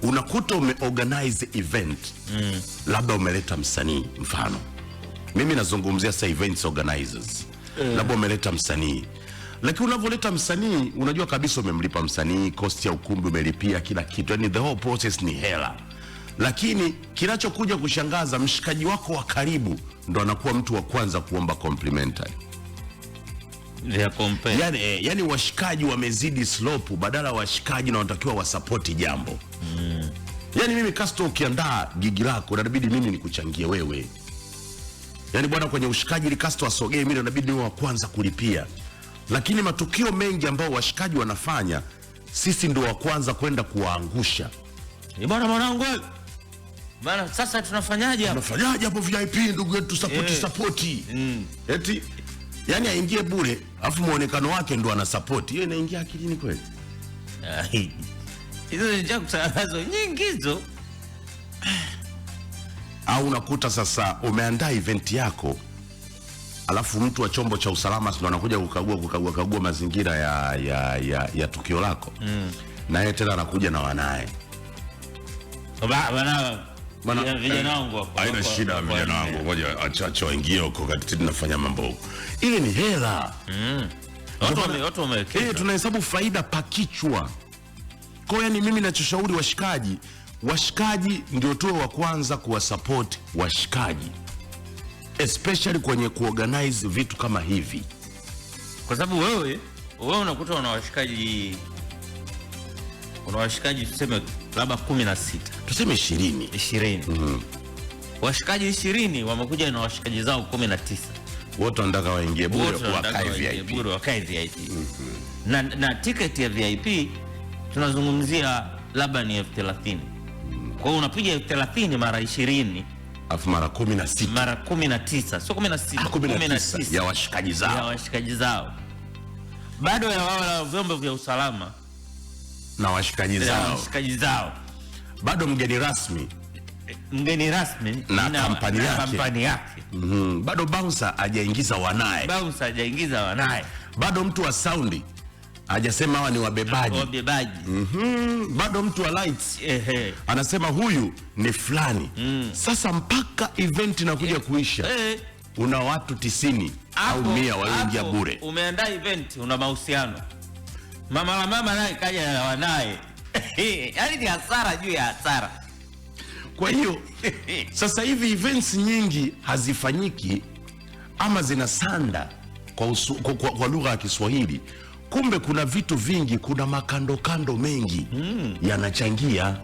unakuta umeorganize event labda umeleta msanii, mfano mimi nazungumzia sa events organizers, labda umeleta msanii, lakini unavyoleta msanii unajua kabisa umemlipa msanii, cost ya ukumbi umelipia kila kitu, yani the whole process ni hela. Lakini kinachokuja kushangaza, mshikaji wako wa karibu ndo anakuwa mtu wa kwanza kuomba complimentary. Yani washikaji wamezidi slope, badala washikaji na wanatakiwa wasapoti jambo. Yani mimi Castro, ukiandaa gigi lako inabidi mimi nikuchangie wewe. Yani bwana, kwenye ushikaji ili Castro asogee, mimi inabidi niwe wa kwanza kulipia. Lakini matukio mengi ambao washikaji wanafanya, sisi ndio wa kwanza kwenda kuwaangusha. Bwana mwanangu, bwana sasa tunafanyaje hapo? Tunafanyaje hapo VIP ndugu yetu, support. Eti yani aingie bure, afu muonekano wake ndo ana support. Hiyo inaingia akilini kweli? Hizo ni chakutangazo nyingi hizo. Au unakuta sasa umeandaa event yako, alafu mtu wa chombo cha usalama ndo anakuja kukagua mazingira ya tukio lako. Na yeye tena anakuja na wanae. Vijana wangu hapo. Haina shida vijana wangu, ngoja achacho waingie huko kati tunafanya mambo. Ile ni hela. Watu wamewekeza. Tunahesabu faida pakichwa. Kwa hiyo mimi ninachoshauri washikaji ndio tuwe wa kwanza kuwasupport washikaji, especially kwenye kuorganize vitu kama hivi, kwa sababu wewe unakuta una washikaji tuseme labda 16, tuseme 20. Washikaji 20 wamekuja na washikaji zao 19, wote wanataka waingie bure wakae VIP. Na ticket ya VIP tunazungumzia labda ni 30,000. Kwa hiyo unapiga 30,000 mara 20 afu mara 16, mara 19, sio 16, ya washikaji zao, bado ya wao vyombo vya usalama na washikaji zao, bado mgeni rasmi na kampani yake. Bado bouncer hajaingiza wanae, bado mtu wa sound hajasema hawa ni wabebaji. Bado mtu wa lights anasema huyu ni fulani. Sasa mpaka event inakuja kuisha, una watu 90 au 100 walioingia bure. Umeandaa event, una mahusiano, mama naye kaja na wanae. Yaani ni hasara juu ya hasara. Kwa hiyo sasa hivi events nyingi hazifanyiki ama zinasanda kwa lugha ya Kiswahili. Kumbe kuna vitu vingi, kuna makando mengi yanachangia.